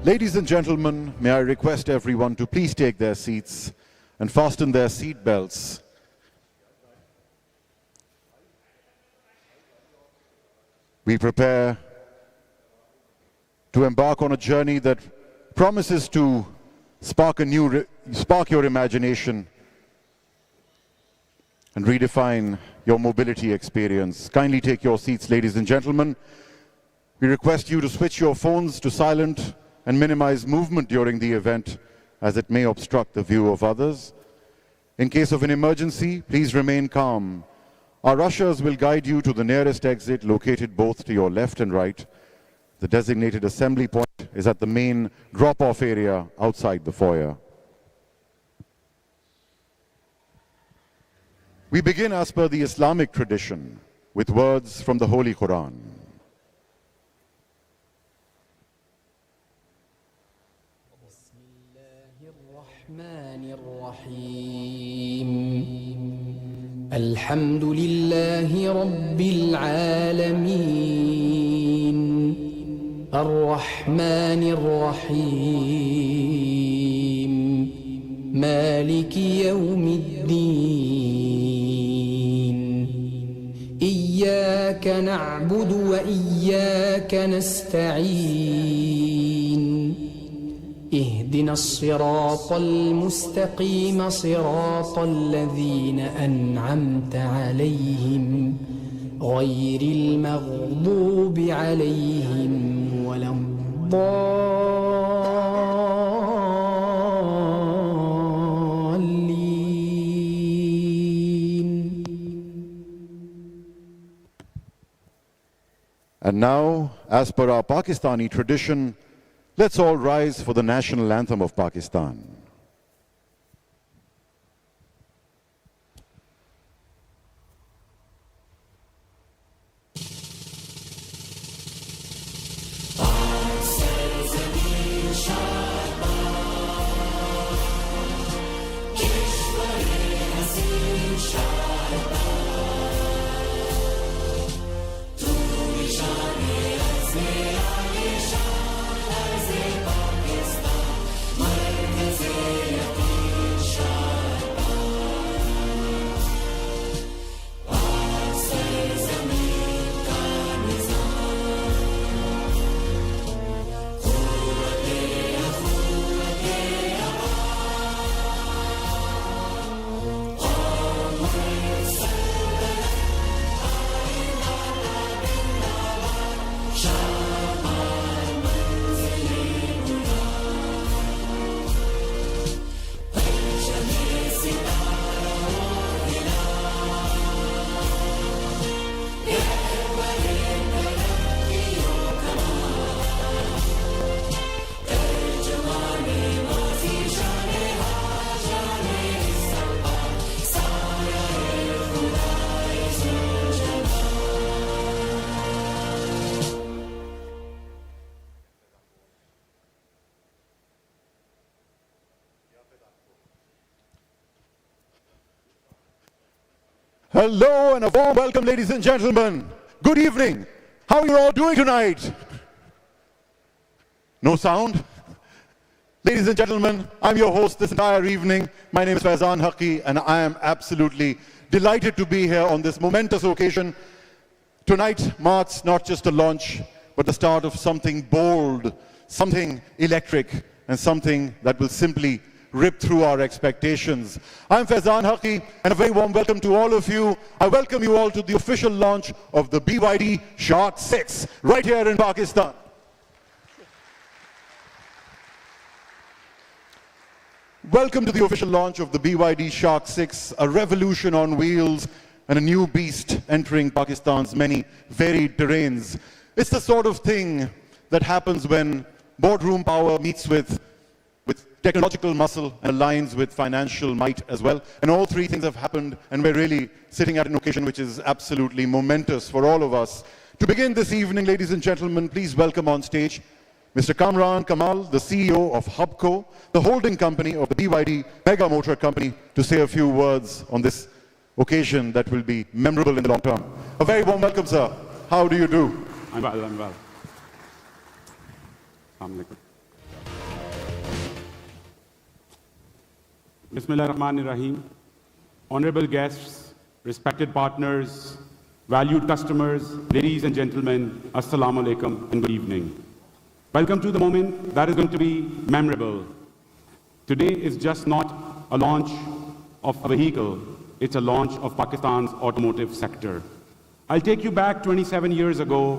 Ladies and gentlemen, may I request everyone to please take their seats and fasten their seat belts. We prepare to embark on a journey that promises to spark your imagination and redefine your mobility experience. Kindly take your seats, ladies and gentlemen. We request you to switch your phones to silent and minimize movement during the event, as it may obstruct the view of others. In case of an emergency, please remain calm. Our ushers will guide you to the nearest exit, located both to your left and right. The designated assembly point is at the main drop-off area outside the foyer. We begin as per the Islamic tradition with words from the Holy Quran. الحمد لله رب العالمين الرحمن الرحيم مالك يوم الدين إياك نعبد وإياك نستعين اهدنا الصراط المستقيم صراط الذين أنعمت عليهم غير المغضوب عليهم ولا الضالين. And now, as per our Pakistani tradition, let's all rise for the national anthem of Pakistan. Hello and a warm welcome, ladies and gentlemen. Good evening. How are you all doing tonight? No sound? Ladies and gentlemen, I'm your host this entire evening. My name is Faizan Haqi, and I am absolutely delighted to be here on this momentous occasion. Tonight marks not just a launch, but the start of something bold, something electric, and something that will simply rip through our expectations. I'm Faizan Haqi, and a very warm welcome to all of you. I welcome you all to the official launch of the BYD Shark 6 right here in Pakistan. Welcome to the official launch of the BYD Shark 6, a revolution on wheels and a new beast entering Pakistan's many varied terrains. It's the sort of thing that happens when boardroom power meets with technological muscle and aligns with financial might as well. And all three things have happened, and we're really sitting at an occasion which is absolutely momentous for all of us. To begin this evening, ladies and gentlemen, please welcome on stage Mr. Kamran Kamal, the CEO of Hubco, the holding company of the BYD Mega Motor Company, to say a few words on this occasion that will be memorable in the long term. A very warm welcome, sir. How do you do? I'm well. Bismillah ar-Rahman ar-Rahim. Honorable guests, respected partners, valued customers, ladies and gentlemen, Assalamu alaikum and good evening. Welcome to the moment that is going to be memorable. Today is just not a launch of a vehicle, it's a launch of Pakistan's automotive sector. I'll take you back 27 years ago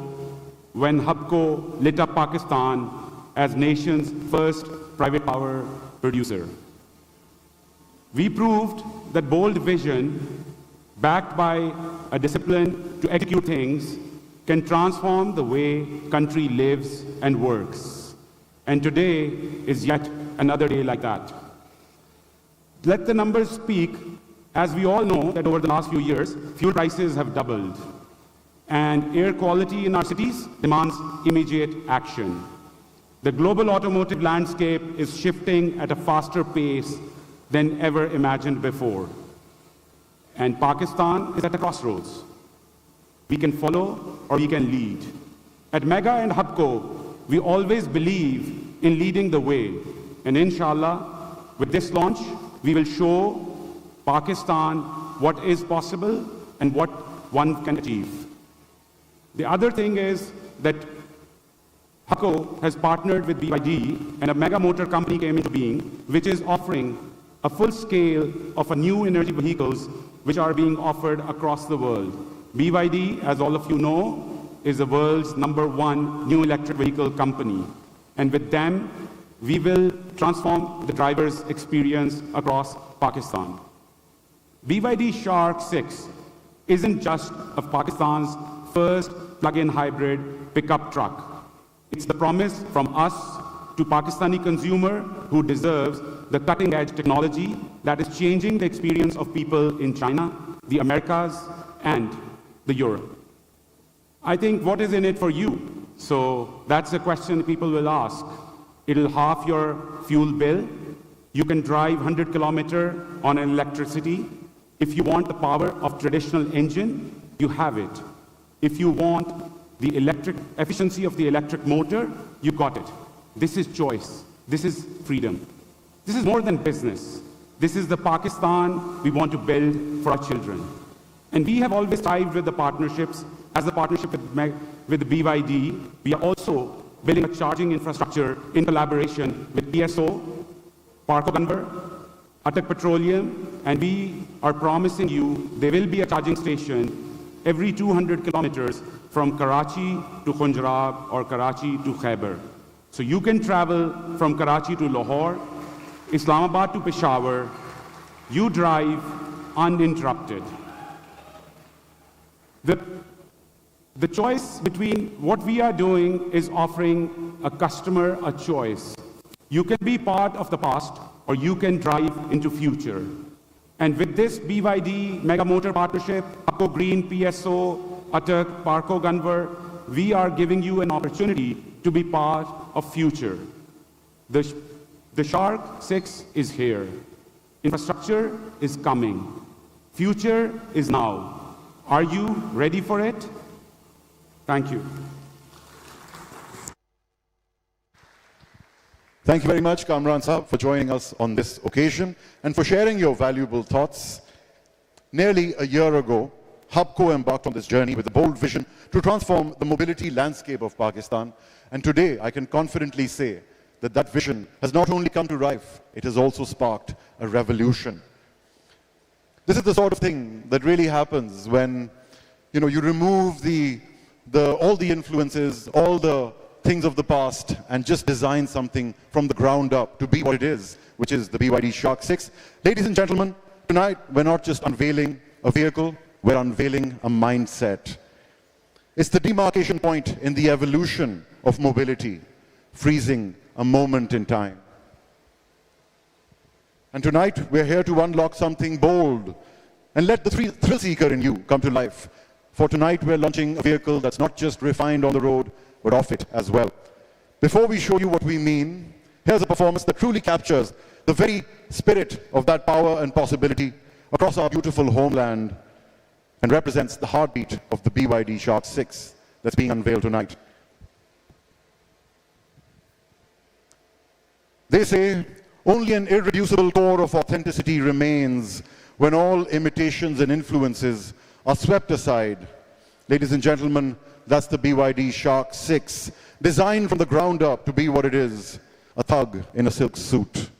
when HUBCO lit up Pakistan as nation's first private power producer. We proved that bold vision, backed by a discipline to execute things, can transform the way country lives and works. And today is yet another day like that. Let the numbers speak. As we all know that over the last few years, fuel prices have doubled. And air quality in our cities demands immediate action. The global automotive landscape is shifting at a faster pace than ever imagined before. And Pakistan is at a crossroads. We can follow or we can lead. At Mega and HUBCO, we always believe in leading the way. And inshallah, with this launch, we will show Pakistan what is possible and what one can achieve. The other thing is that HUBCO has partnered with BYD, and a mega motor company came into being, which is offering a full scale of a new energy vehicles which are being offered across the world. BYD, as all of you know, is the world's #1 new electric vehicle company. And with them, we will transform the driver's experience across Pakistan. BYD Shark 6 isn't just of Pakistan's first plug-in hybrid pickup truck. It's the promise from us to Pakistani consumer who deserves the cutting-edge technology that is changing the experience of people in China, the Americas, and the Europe. I think, what is in it for you? So that's a question people will ask. It'll halve your fuel bill. You can drive 100 kilometers on an electricity. If you want the power of traditional engine, you have it. If you want the electric efficiency of the electric motor, you got it. This is choice. This is freedom. This is more than business. This is the Pakistan we want to build for our children. And we have always strived with the partnerships. As the partnership with the BYD, we are also building a charging infrastructure in collaboration with PSO, Parco Gunver, Atak Petroleum, and we are promising you there will be a charging station every 200 kilometers from Karachi to Khunjrab or Karachi to Khyber. So you can travel from Karachi to Lahore, Islamabad to Peshawar. You drive uninterrupted. The choice between what we are doing is offering a customer a choice. You can be part of the past or you can drive into future. And with this BYD Mega Motor Partnership, HUBCO Green, PSO, Atak, Parco Gunver, we are giving you an opportunity to be part of future. The Shark 6 is here. Infrastructure is coming. Future is now. Are you ready for it? Thank you. Thank you very much, Kamran Sahab, for joining us on this occasion and for sharing your valuable thoughts. Nearly a year ago, HUBCO embarked on this journey with a bold vision to transform the mobility landscape of Pakistan. And today, I can confidently say that that vision has not only come to life, it has also sparked a revolution. This is the sort of thing that really happens when you remove all the influences, all the things of the past, and just design something from the ground up to be what it is, which is the BYD Shark 6. Ladies and gentlemen, tonight we're not just unveiling a vehicle, we're unveiling a mindset. It's the demarcation point in the evolution of mobility, freezing a moment in time. And tonight we're here to unlock something bold and let the thrill seeker in you come to life. For tonight we're launching a vehicle that's not just refined on the road, but off it as well. Before we show you what we mean, here's a performance that truly captures the very spirit of that power and possibility across our beautiful homeland and represents the heartbeat of the BYD Shark 6 that's being unveiled tonight. They say only an irreducible core of authenticity remains when all imitations and influences are swept aside. Ladies and gentlemen, that's the BYD Shark 6, designed from the ground up to be what it is, a thug in a silk suit.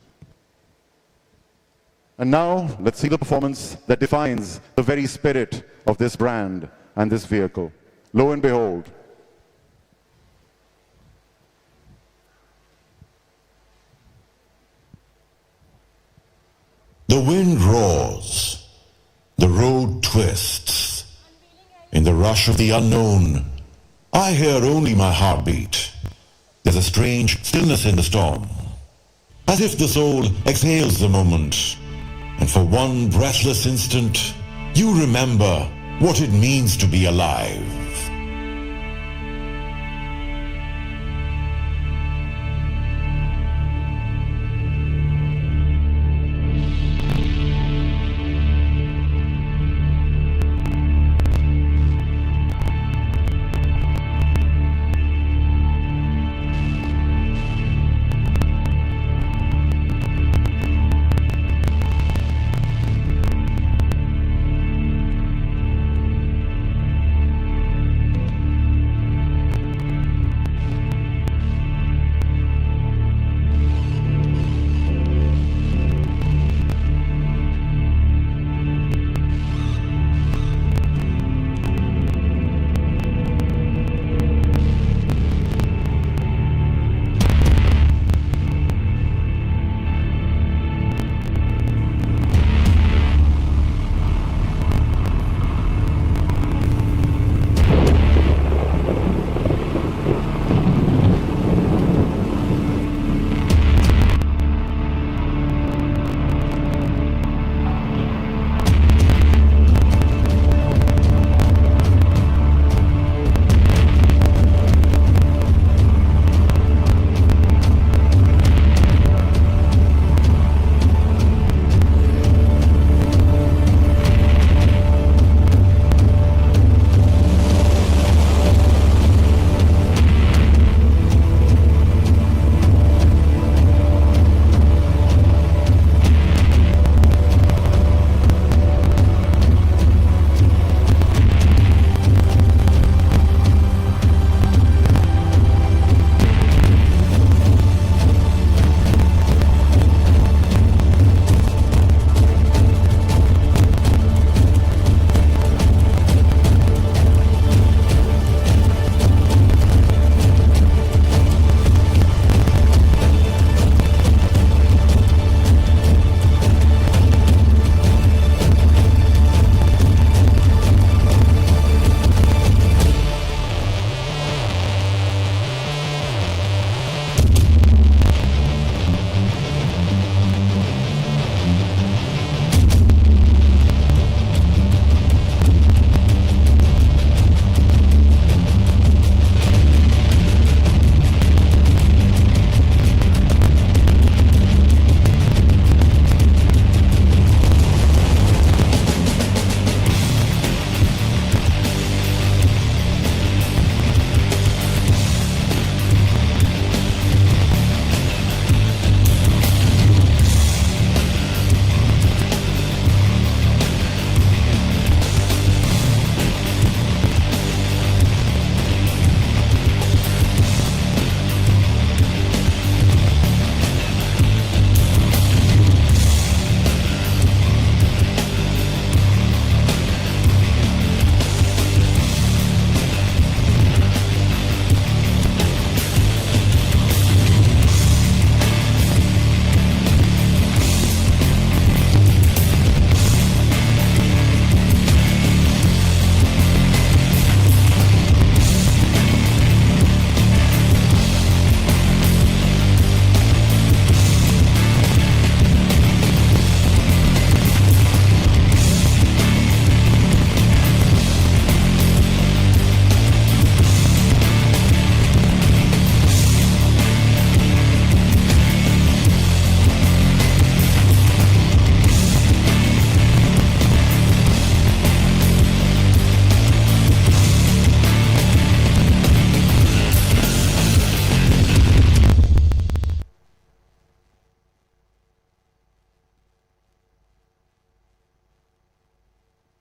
And now, let's see the performance that defines the very spirit of this brand and this vehicle. Lo and behold. The wind roars, the road twists. In the rush of the unknown, I hear only my heartbeat. There's a strange stillness in the storm, as if the soul exhales the moment, and for one breathless instant, you remember what it means to be alive.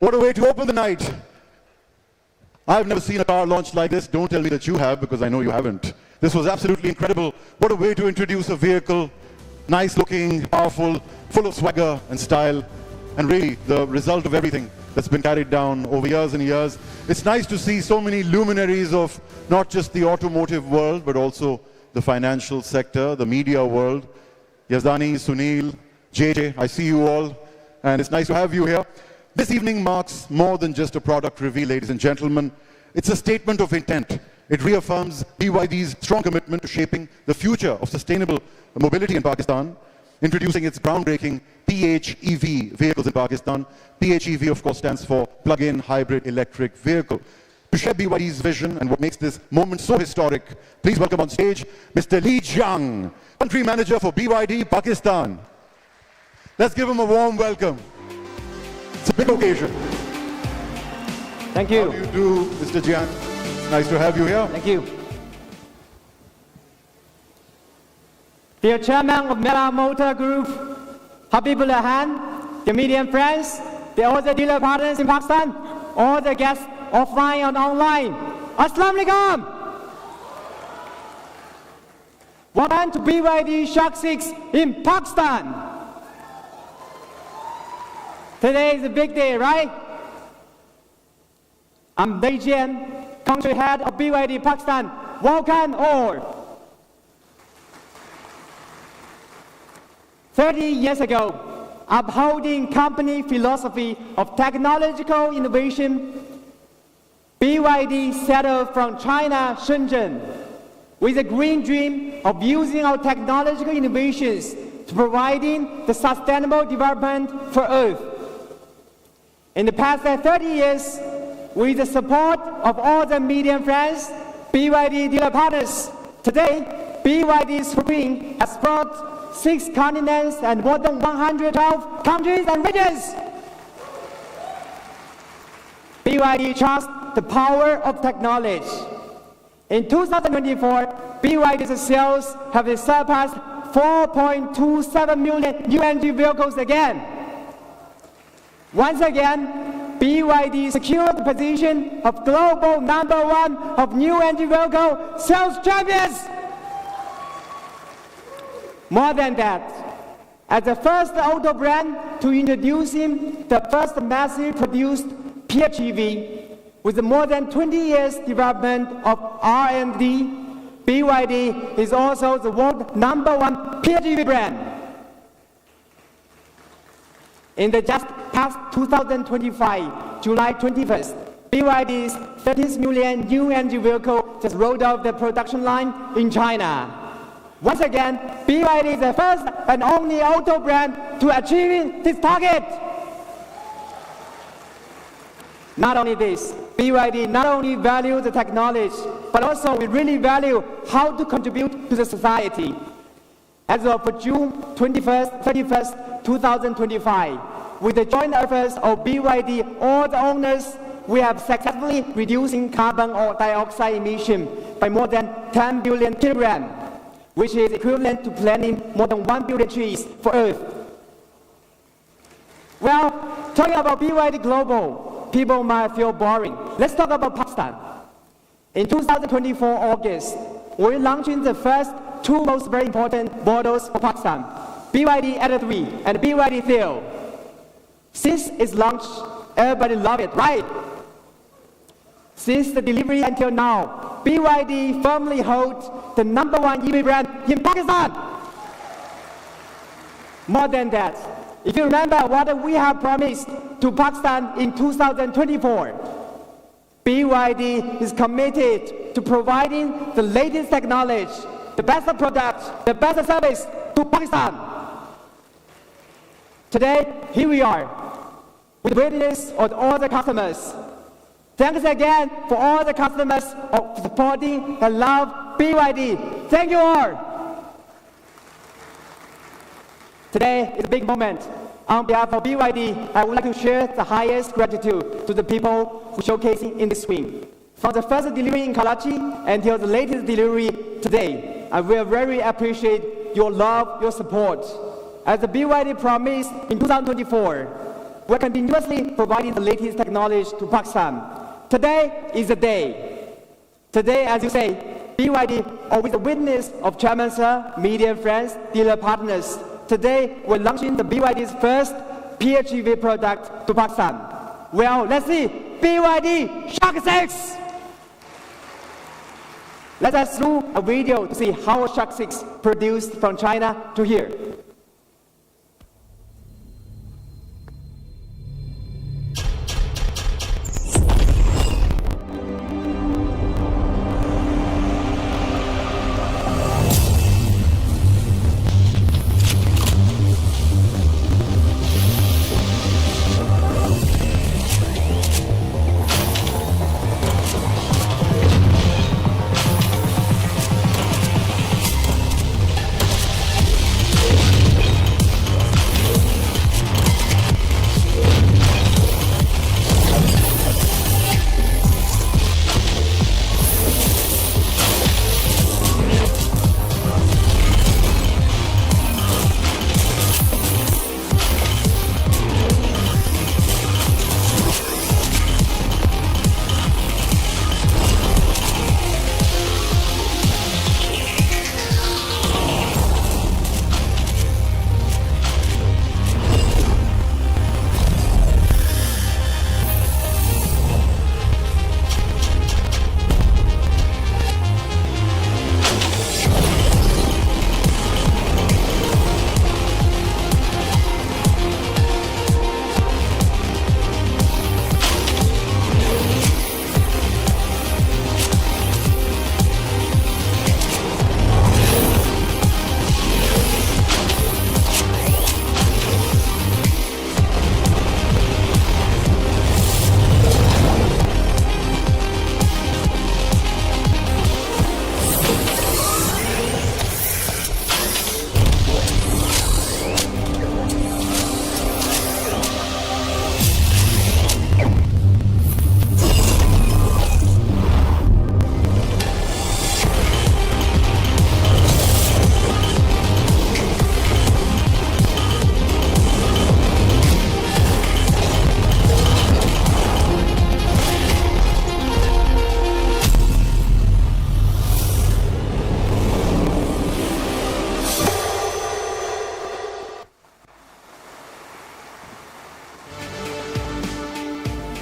What a way to open the night. I've never seen a car launched like this. Don't tell me that you have, because I know you haven't. This was absolutely incredible. What a way to introduce a vehicle. Nice looking, powerful, full of swagger and style, and really the result of everything that's been carried down over years and years. It's nice to see so many luminaries of not just the automotive world, but also the financial sector, the media world. Yazdani, Sunil, JJ, I see you all, and it's nice to have you here. This evening marks more than just a product reveal, ladies and gentlemen. It's a statement of intent. It reaffirms BYD's strong commitment to shaping the future of sustainable mobility in Pakistan, introducing its groundbreaking PHEV vehicles in Pakistan. PHEV, of course, stands for Plug-in Hybrid Electric Vehicle. To share BYD's vision and what makes this moment so historic, please welcome on stage Mr. Li Jiang, Country Manager for BYD Pakistan. Let's give him a warm welcome. It's a big occasion. Thank you. How do you do, Mr. Jiang? Nice to have you here. Thank you. Dear Chairman of Mela Motor Group, Habibul Ahan, the media friends, the other dealer partners in Pakistan, all the guests offline and online. Assalamu alaikum. Welcome to BYD Shark 6 in Pakistan. Today is a big day, right? I'm Li Jian, country head of BYD Pakistan. Welcome all. 30 years ago, upholding company philosophy of technological innovation, BYD settled from China, Shenzhen, with a green dream of using our technological innovations to providing the sustainable development for Earth. In the past 30 years, with the support of all the media friends, BYD dealer partners, today, BYD Supreme has brought 6 continents and more than 112 countries and regions. BYD trusts the power of technology. In 2024, BYD's sales have surpassed 4.27 million new energy vehicles again. Once again, BYD secured the position of global #1 of new energy vehicle sales champions. More than that, as the first auto brand to introduce the first massively produced PHEV, with more than 20 years development of R&D, BYD is also the world #1 PHEV brand. In the just past 2025, July 21st, BYD's 13 million new energy vehicle just rolled off the production line in China. Once again, BYD is the first and only auto brand to achieve this target. Not only this, BYD not only values the technology, but also we really value how to contribute to the society. As of June 31st, 2025, with the joint efforts of BYD, all the owners, we have successfully reducing carbon dioxide emission by more than 10 billion kilograms, which is equivalent to planting more than 1 billion trees for Earth. Well, talking about BYD Global, people might feel boring. Let's talk about Pakistan. In 2024 August, we're launching the first 2 most very important models for Pakistan, BYD Atto 3 and BYD Theo. Since its launch, everybody love it, right? Since the delivery until now, BYD firmly holds the #1 EV brand in Pakistan. More than that, if you remember what we have promised to Pakistan in 2024, BYD is committed to providing the latest technology, the best product, the best service to Pakistan. Today, here we are, with the readiness of all the customers. Thanks again for all the customers of supporting and love BYD. Thank you all. Today is a big moment. On behalf of BYD, I would like to share the highest gratitude to the people who showcasing in this swing. From the first delivery in Karachi until the latest delivery today, I will very appreciate your love, your support. As the BYD promised in 2024, we're continuously providing the latest technology to Pakistan. Today is the day. Today, as you say, BYD, always a witness of Chairman Sir, media friends, dealer partners. Today, we're launching the BYD's first PHEV product to Pakistan. Well, let's see, BYD Shark 6! Let us through a video to see how a Shark 6 produced from China to here.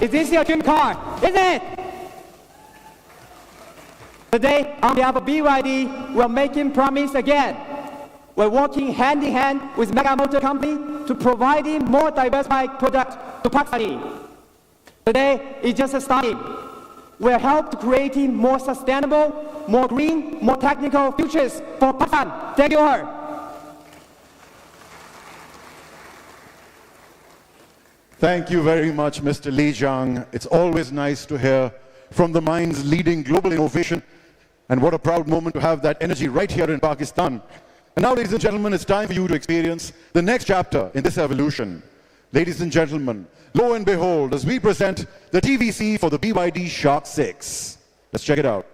Is this your dream car? Is it? Today, on behalf of BYD, we're making promise again. We're working hand in hand with Mega Motor Company to providing more diversified products to Pakistani. Today is just starting. We're helped creating more sustainable, more green, more technical futures for Pakistan. Thank you all. Thank you very much, Mr. Li Jiang. It's always nice to hear from the minds leading global innovation. And what a proud moment to have that energy right here in Pakistan. And now, ladies and gentlemen, it's time for you to experience the next chapter in this evolution. Ladies and gentlemen, lo and behold, as we present the TVC for the BYD Shark 6. Let's check it out.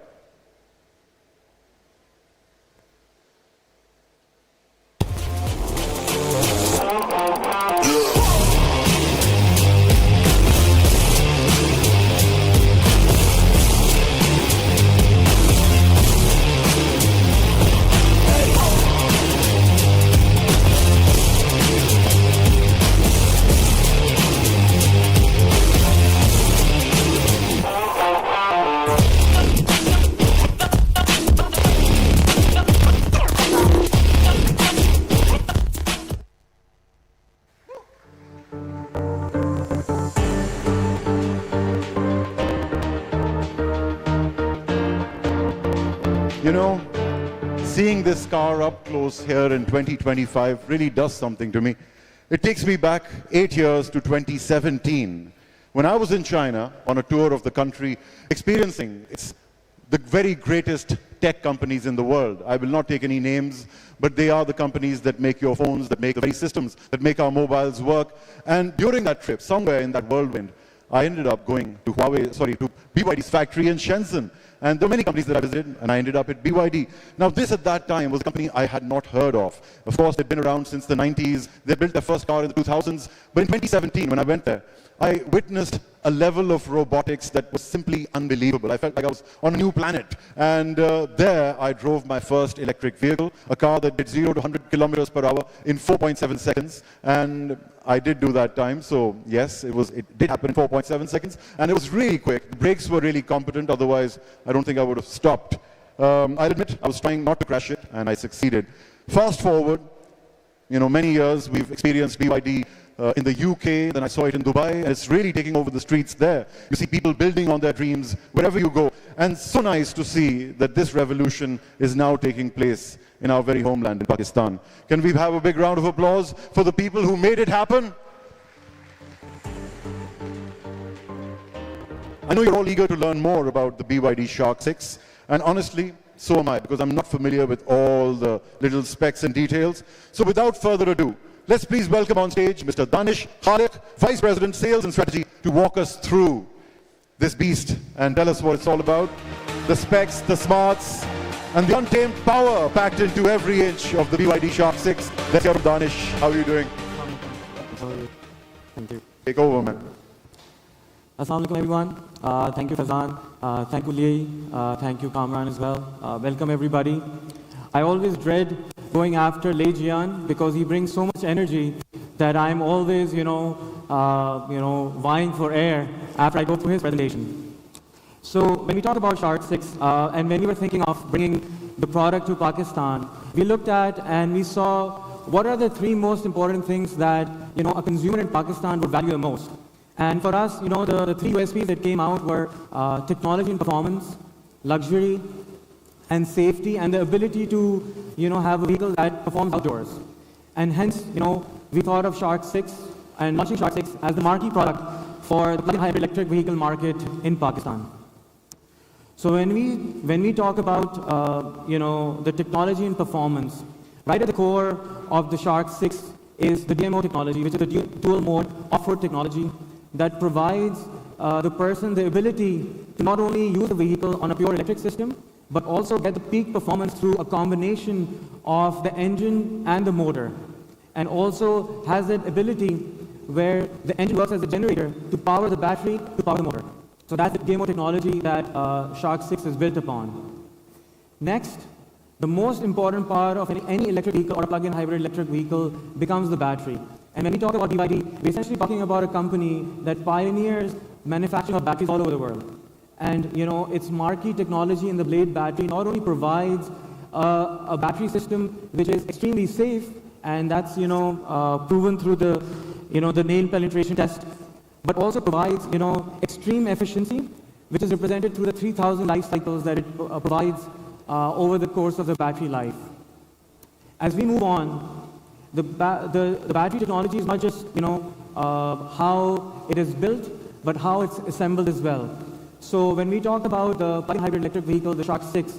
You know, seeing this car up close here in 2025 really does something to me. It takes me back 8 years to 2017, when I was in China on a tour of the country, experiencing the very greatest tech companies in the world. I will not take any names, but they are the companies that make your phones, that make the very systems, that make our mobiles work. And during that trip, somewhere in that whirlwind, I ended up going to BYD's factory in Shenzhen. And there were many companies that I visited, and I ended up at BYD. Now, this at that time was a company I had not heard of. Of course, they'd been around since the 90s. They built their first car in the 2000s. But in 2017, when I went there, I witnessed a level of robotics that was simply unbelievable. I felt like I was on a new planet. And there, I drove my first electric vehicle, a car that did 0 to 100 kilometers per hour in 4.7 seconds. And I did do that time, so yes, it did happen in 4.7 seconds. And it was really quick. The brakes were really competent, otherwise I don't think I would have stopped. I'll admit, I was trying not to crash it, and I succeeded. Fast forward, many years, we've experienced BYD in the UK, then I saw it in Dubai, and it's really taking over the streets there. You see people building on their dreams wherever you go. And so nice to see that this revolution is now taking place in our very homeland in Pakistan. Can we have a big round of applause for the people who made it happen? I know you're all eager to learn more about the BYD Shark 6, and honestly, so am I, because I'm not familiar with all the little specs and details. So without further ado, let's please welcome on stage Mr. Danish Khalik, Vice President, Sales and Strategy, to walk us through this beast and tell us what it's all about, the specs, the smarts, and the untamed power packed into every inch of the BYD Shark 6. Let's hear from Danish. How are you doing? Thank you. Take over, man. Assalamu alaikum, everyone. Thank you, Fazan. Thank you, Lee. Thank you, Kamran, as well. Welcome, everybody. I always dread going after Lei Jian because he brings so much energy that I'm always, vying for air after I go through his presentation. So when we talk about Shark 6, and when we were thinking of bringing the product to Pakistan, we looked at and we saw what are the three most important things that a consumer in Pakistan would value the most. And for us, the three USPs that came out were technology and performance, luxury, and safety, and the ability to have a vehicle that performs outdoors. And hence, we thought of Shark 6 and launching Shark 6 as the marquee product for the plug-in hybrid electric vehicle market in Pakistan. So when we talk about the technology and performance, right at the core of the Shark 6 is the DMO technology, which is a dual mode off-road technology that provides the person the ability to not only use the vehicle on a pure electric system, but also get the peak performance through a combination of the engine and the motor. And also has that ability where the engine works as a generator to power the battery to power the motor. So that's the DMO technology that Shark 6 is built upon. Next, the most important part of any electric vehicle or a plug-in hybrid electric vehicle becomes the battery. And when we talk about BYD, we're essentially talking about a company that pioneers manufacturing of batteries all over the world. And its marquee technology in the Blade battery not only provides a battery system which is extremely safe, and that's proven through the the nail penetration test, but also provides extreme efficiency, which is represented through the 3,000 life cycles that it provides over the course of the battery life. As we move on, the battery technology is not just how it is built, but how it's assembled as well. So when we talk about the plug-in hybrid electric vehicle, the Shark 6,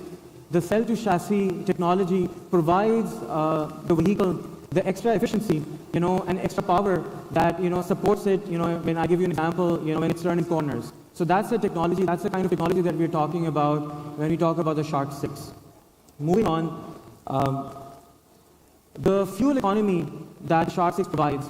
the cell-to-chassis technology provides the vehicle the extra efficiency, and extra power that supports it. When I give you an example, when it's turning corners. So that's the technology. That's the kind of technology that we're talking about when we talk about the Shark 6. Moving on, the fuel economy that Shark 6 provides,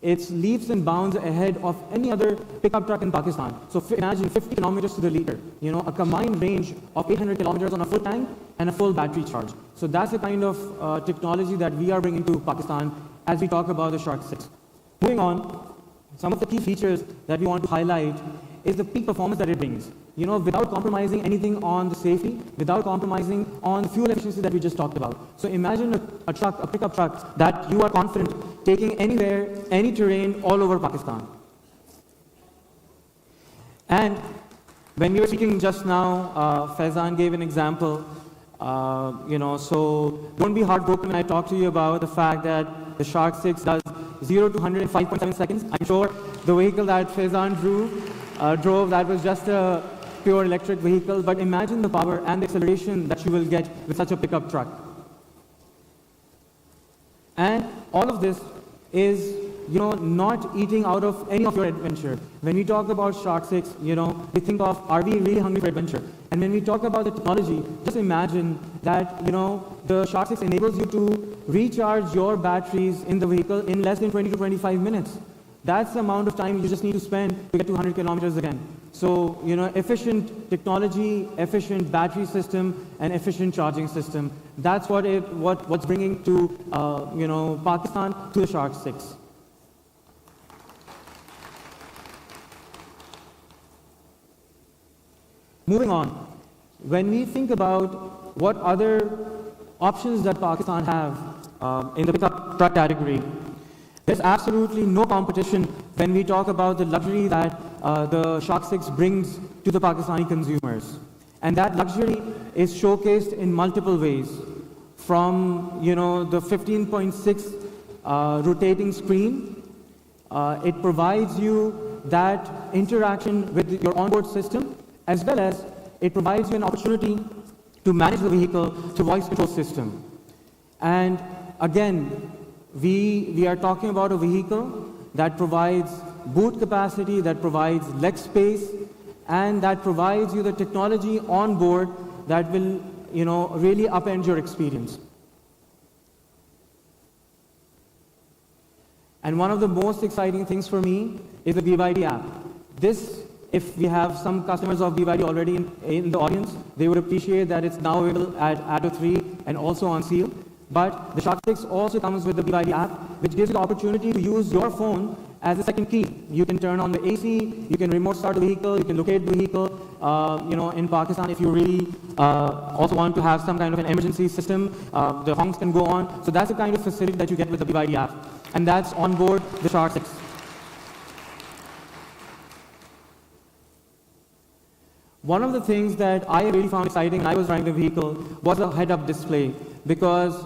it's leaps and bounds ahead of any other pickup truck in Pakistan. So imagine 50 kilometers to the liter, a combined range of 800 kilometers on a full tank and a full battery charge. So that's the kind of technology that we are bringing to Pakistan as we talk about the Shark 6. Moving on, some of the key features that we want to highlight is the peak performance that it brings. Without compromising anything on the safety, without compromising on the fuel efficiency that we just talked about. So imagine a pickup truck that you are confident taking anywhere, any terrain, all over Pakistan. And when we were speaking just now, Faizan gave an example. So don't be heartbroken when I talk to you about the fact that the Shark 6 does 0 to 100 in 5.7 seconds. I'm sure the vehicle that Faizan drove, that was just a pure electric vehicle, but imagine the power and the acceleration that you will get with such a pickup truck. And all of this is, not eating out of any of your adventure. When we talk about Shark 6, we think of, are we really hungry for adventure? And when we talk about the technology, just imagine that, the Shark 6 enables you to recharge your batteries in the vehicle in less than 20 to 25 minutes. That's the amount of time you just need to spend to get to 100 kilometers again. So, efficient technology, efficient battery system, and efficient charging system. That's what's bringing to, Pakistan to the Shark 6. Moving on, when we think about what other options that Pakistan have in the pickup truck category, there's absolutely no competition when we talk about the luxury that the Shark 6 brings to the Pakistani consumers. And that luxury is showcased in multiple ways. From, the 15.6 rotating screen, it provides you that interaction with your onboard system, as well as it provides you an opportunity to manage the vehicle through voice control system. And again, we are talking about a vehicle that provides boot capacity, that provides leg space, and that provides you the technology on board that will, really upend your experience. And one of the most exciting things for me is the BYD app. This, if we have some customers of BYD already in the audience, they would appreciate that it's now available at Atto 3 and also on Seal. But the Shark 6 also comes with the BYD app, which gives you the opportunity to use your phone as a second key. You can turn on the AC, you can remote start the vehicle, you can locate the vehicle. In Pakistan, if you really also want to have some kind of an emergency system, the honks can go on. So that's the kind of facility that you get with the BYD app. And that's on board the Shark 6. One of the things that I really found exciting when I was driving the vehicle was a head-up display. Because,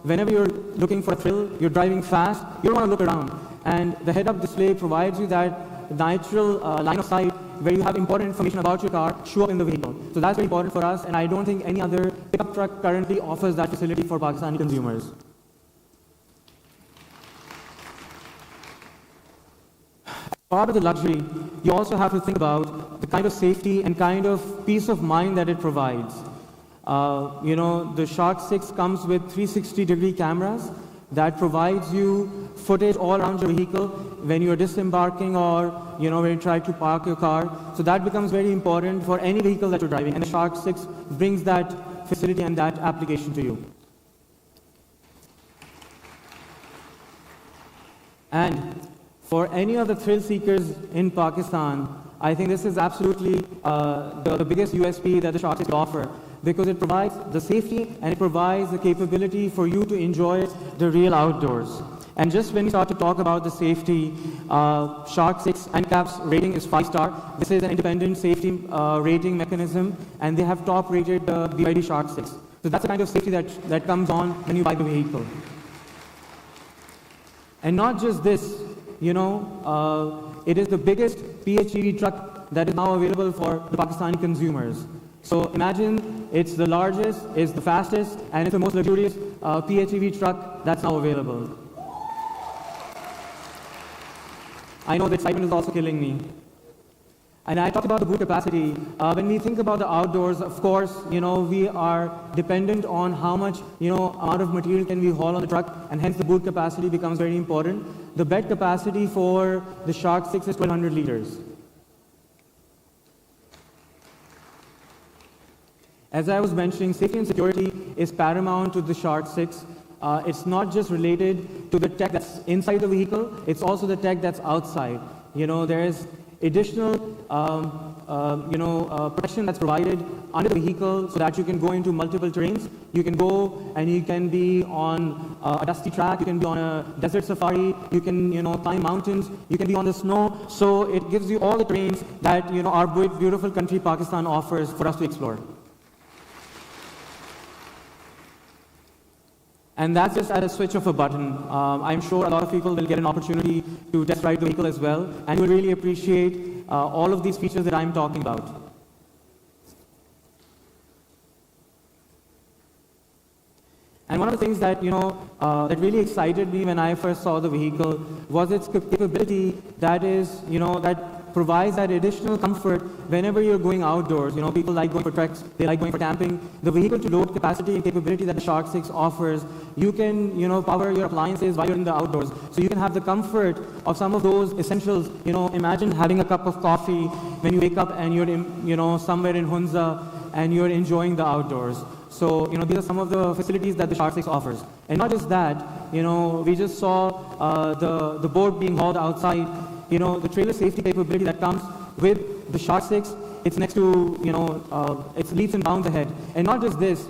whenever you're looking for a thrill, you're driving fast, you don't want to look around. And the head-up display provides you that natural line of sight where you have important information about your car show up in the vehicle. So that's very important for us, and I don't think any other pickup truck currently offers that facility for Pakistani consumers. Part of the luxury, you also have to think about the kind of safety and kind of peace of mind that it provides. The Shark 6 comes with 360-degree cameras that provides you footage all around your vehicle when you're disembarking or, when you try to park your car. So that becomes very important for any vehicle that you're driving, and the Shark 6 brings that facility and that application to you. And for any of the thrill seekers in Pakistan, I think this is absolutely the biggest USP that the Shark 6 offer, because it provides the safety and it provides the capability for you to enjoy the real outdoors. And just when we start to talk about the safety, Shark 6 NCAP's rating is 5-star. This is an independent safety rating mechanism, and they have top-rated the BYD Shark 6. So that's the kind of safety that comes on when you buy the vehicle. And not just this, it is the biggest PHEV truck that is now available for the Pakistani consumers. So imagine it's the largest, it's the fastest, and it's the most luxurious PHEV truck that's now available. I know the excitement is also killing me. And I talked about the boot capacity. When we think about the outdoors, of course, we are dependent on how much, amount of material can we haul on the truck, and hence the boot capacity becomes very important. The bed capacity for the Shark 6 is 1,200 liters. As I was mentioning, safety and security is paramount to the Shark 6. It's not just related to the tech that's inside the vehicle, it's also the tech that's outside. There is additional protection that's provided under the vehicle so that you can go into multiple terrains. You can go and you can be on a dusty track, you can be on a desert safari, you can climb mountains, you can be on the snow. So it gives you all the terrains that our beautiful country Pakistan offers for us to explore. And that's just at a switch of a button. I'm sure a lot of people will get an opportunity to test ride the vehicle as well, and will really appreciate all of these features that I'm talking about. And one of the things that that really excited me when I first saw the vehicle was its capability that is that provides that additional comfort whenever you're going outdoors. You know, people like going for treks, they like going for camping. The vehicle-to-load capacity and capability that the Shark 6 offers, you can, you know, power your appliances while you're in the outdoors. So you can have the comfort of some of those essentials. You know, imagine having a cup of coffee when you wake up and you're in, you know, somewhere in Hunza and you're enjoying the outdoors. So, you know, these are some of the facilities that the Shark 6 offers. And not just that, you know, we just saw the board being hauled outside. You know, the trailer safety capability that comes with the Shark 6, it's next to, you know, it's leaps and bounds ahead. And not just this,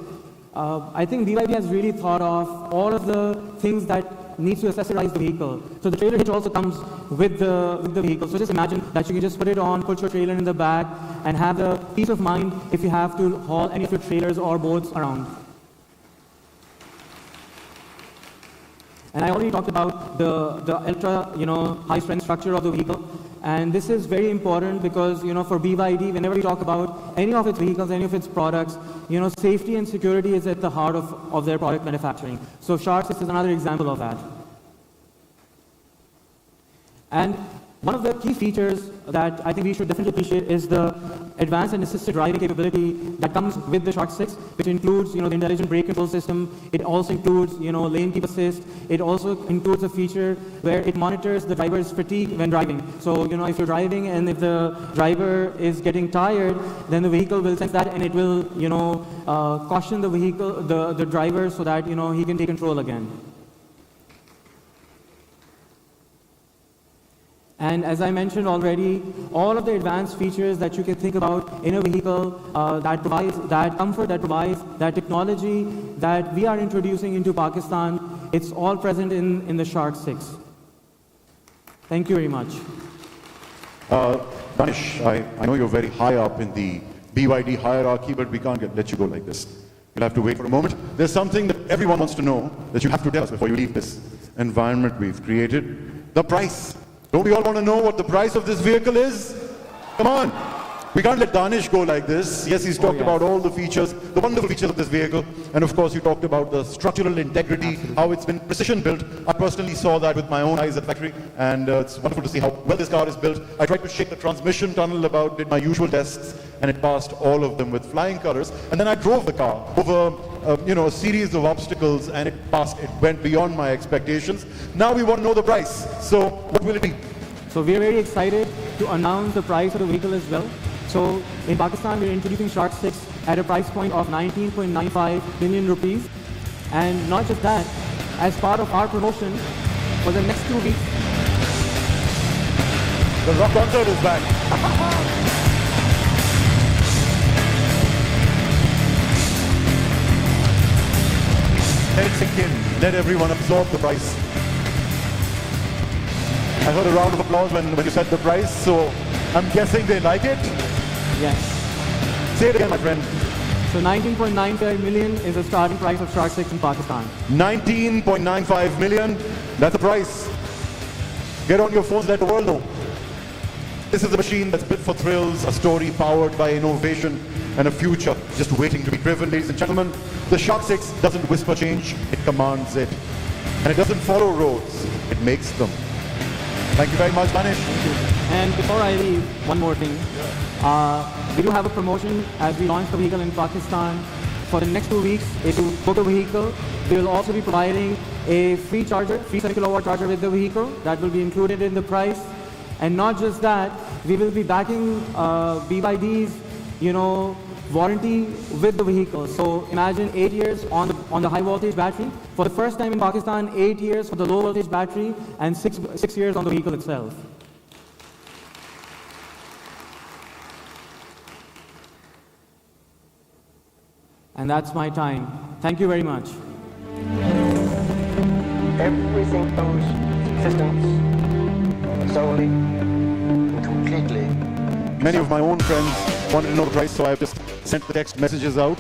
I think BYD has really thought of all of the things that needs to accessorize the vehicle. So the trailer hitch also comes with the vehicle. So just imagine that you can just put it on, put your trailer in the back, and have the peace of mind if you have to haul any of your trailers or boats around. And I already talked about the ultra, you know, high strength structure of the vehicle. And this is very important because, you know, for BYD, whenever we talk about any of its vehicles, any of its products, you know, safety and security is at the heart of their product manufacturing. So Shark 6 is another example of that. And one of the key features that I think we should definitely appreciate is the advanced and assisted driving capability that comes with the Shark 6, which includes, you know, the intelligent brake control system. It also includes, you know, lane keep assist. It also includes a feature where it monitors the driver's fatigue when driving. So, you know, if you're driving and if the driver is getting tired, then the vehicle will sense that and it will, you know, caution the vehicle, the driver, so that, you know, he can take control again. And as I mentioned already, all of the advanced features that you can think about in a vehicle that provides that comfort, that provides that technology that we are introducing into Pakistan, it's all present in the Shark 6. Thank you very much. Danish, I know you're very high up in the BYD hierarchy, but we can't let you go like this. You'll have to wait for a moment. There's something that everyone wants to know that you have to tell us before you leave this environment we've created. The price. Don't we all want to know what the price of this vehicle is? Come on. We can't let Danish go like this. Yes, he's talked about all the features, the wonderful features of this vehicle. And of course, you talked about the structural integrity, how it's been precision built. I personally saw that with my own eyes at the factory. And it's wonderful to see how well this car is built. I tried to shake the transmission tunnel about, did my usual tests, and it passed all of them with flying colors. And then I drove the car over a series of obstacles, and it passed. It went beyond my expectations. Now we want to know the price. So what will it be? So we're very excited to announce the price of the vehicle as well. So in Pakistan, we're introducing Shark 6 at a price point of 19.95 million rupees. And not just that, as part of our promotion for the next 2 weeks. The rock concert is back. Let it sink in. Let everyone absorb the price. I heard a round of applause when you said the price, so I'm guessing they like it? Yes. Say it again, my friend. So 19.95 million is the starting price of Shark 6 in Pakistan. 19.95 million, that's the price. Get on your phones, let the world know. This is a machine that's built for thrills, a story powered by innovation, and a future just waiting to be driven, ladies and gentlemen. The Shark 6 doesn't whisper change, it commands it. And it doesn't follow roads, it makes them. Thank you very much, Danish. And before I leave, one more thing. We do have a promotion as we launch the vehicle in Pakistan. For the next 2 weeks, if you book a vehicle, we will also be providing a free charger, free 7 kilowatt charger with the vehicle. That will be included in the price. And not just that, we will be backing BYD's, warranty with the vehicle. So imagine 8 years on the high voltage battery. For the first time in Pakistan, 8 years for the low voltage battery, and 6 years on the vehicle itself. And that's my time. Thank you very much. Everything goes systems solely and completely. Many of my own friends wanted to know the price, so I've just sent the text messages out.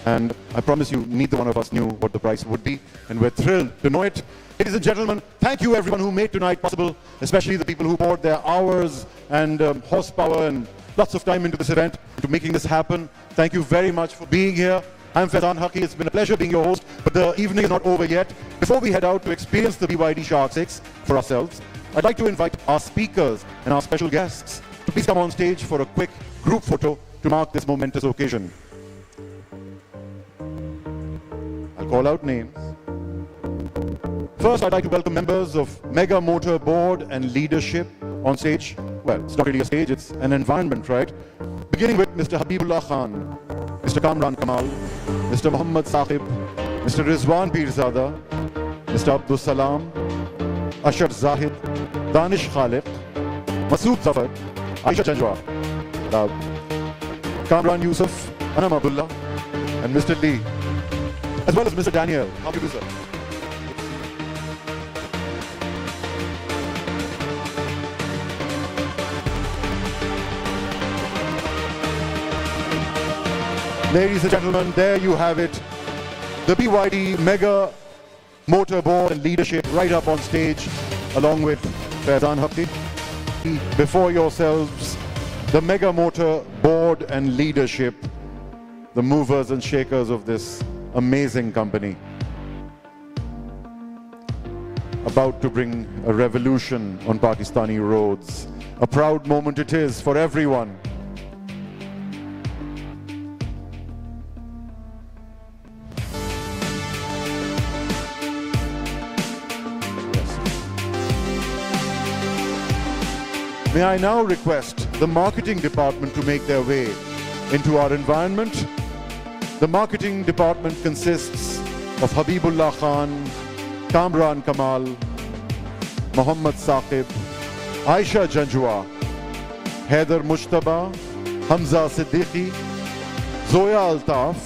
And I promise you, neither one of us knew what the price would be, and we're thrilled to know it. Ladies and gentlemen, thank you everyone who made tonight possible, especially the people who poured their hours and horsepower and lots of time into this event, to making this happen. Thank you very much for being here. I'm Faizan Haqi. It's been a pleasure being your host, but the evening is not over yet. Before we head out to experience the BYD Shark 6 for ourselves, I'd like to invite our speakers and our special guests to please come on stage for a quick group photo to mark this momentous occasion. I'll call out names. First, I'd like to welcome members of Mega Motor Board and Leadership on stage. Well, it's not really a stage, it's an environment, right? Beginning with Mr. Habibullah Khan, Mr. Kamran Kamal, Mr. Muhammad Saqib, Mr. Rizwan Pirzada, Mr. Abdul Salam, Ashar Zahid, Danish Khaliq, Masood Zafar, Aisha Janjwa, Kamran Yusuf, Anam Abdullah, and Mr. Lee, as well as Mr. Daniel. How do you do, sir? Ladies and gentlemen, there you have it. The BYD Mega Motor Board and Leadership right up on stage, along with Faizan Haqqi. Before yourselves, the Mega Motor Board and Leadership, the movers and shakers of this amazing company, about to bring a revolution on Pakistani roads. A proud moment it is for everyone. May I now request the marketing department to make their way into our environment. The marketing department consists of Habibullah Khan, Kamran Kamal, Muhammad Saqib, Aisha Janjwa, Haider Mushtaba, Hamza Siddiqui, Zoya Altaf,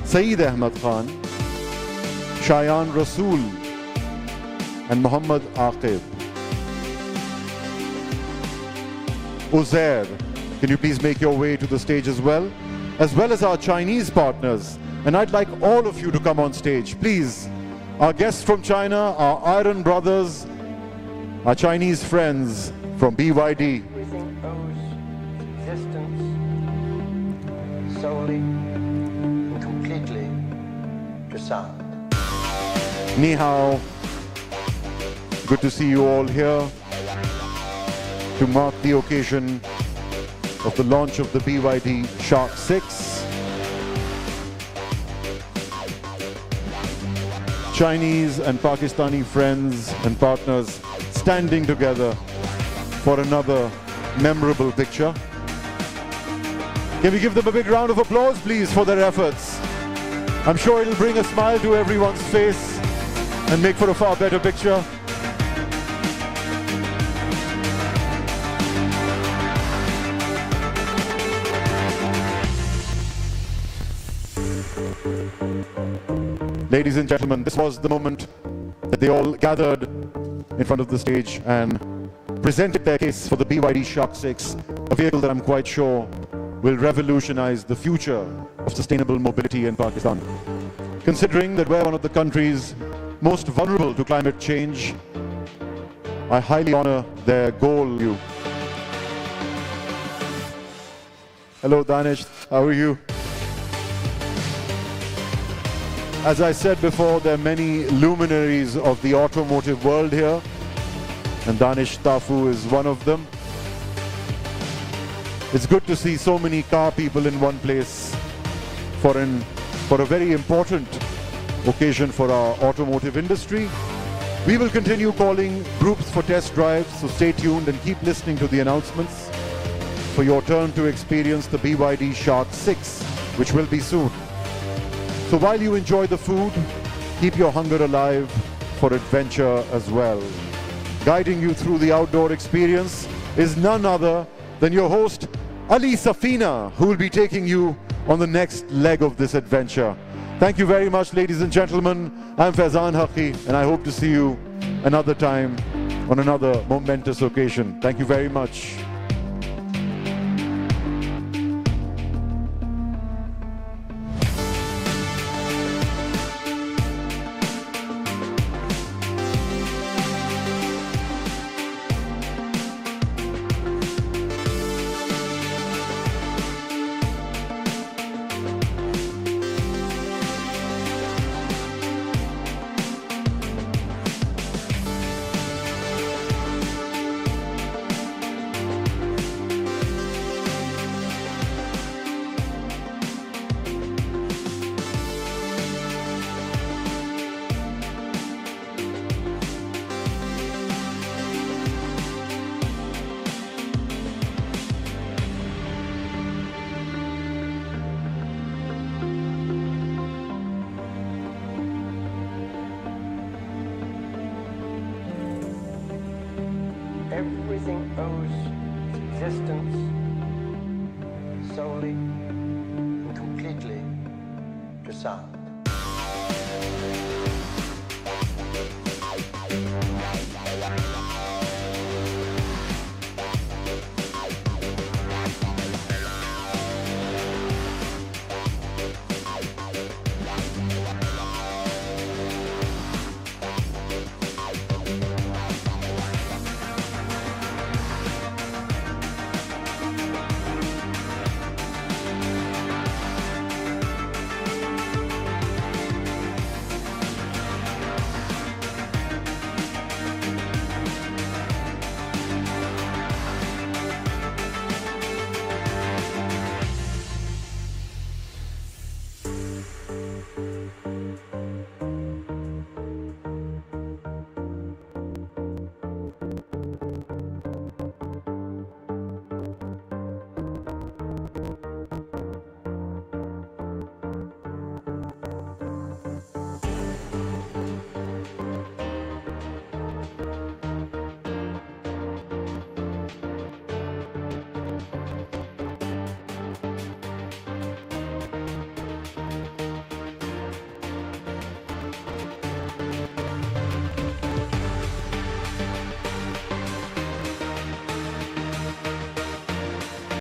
Saeed Ahmad Khan, Shayan Rasool, and Muhammad Aqib. Uzair, can you please make your way to the stage as well as our Chinese partners. And I'd like all of you to come on stage, please. Our guests from China, our Iron brothers, our Chinese friends from BYD. Everything owes existence solely and completely to sound. Ni hao. Good to see you all here to mark the occasion of the launch of the BYD Shark 6. Chinese and Pakistani friends and partners standing together for another memorable picture. Can we give them a big round of applause, please, for their efforts? I'm sure it'll bring a smile to everyone's face and make for a far better picture. Ladies and gentlemen, this was the moment that they all gathered in front of the stage and presented their case for the BYD Shark 6, a vehicle that I'm quite sure will revolutionize the future of sustainable mobility in Pakistan. Considering that we're one of the countries most vulnerable to climate change, I highly honor their goal. Hello, Danish. How are you? As I said before, there are many luminaries of the automotive world here, and Danish Tafu is one of them. It's good to see so many car people in one place for a very important occasion for our automotive industry. We will continue calling groups for test drives, so stay tuned and keep listening to the announcements for your turn to experience the BYD Shark 6, which will be soon. So while you enjoy the food, keep your hunger alive for adventure as well. Guiding you through the outdoor experience is none other than your host, Ali Safina, who will be taking you on the next leg of this adventure. Thank you very much, ladies and gentlemen. I'm Faizan Haqqi, and I hope to see you another time on another momentous occasion. Thank you very much. Everything owes its existence solely and completely to sound.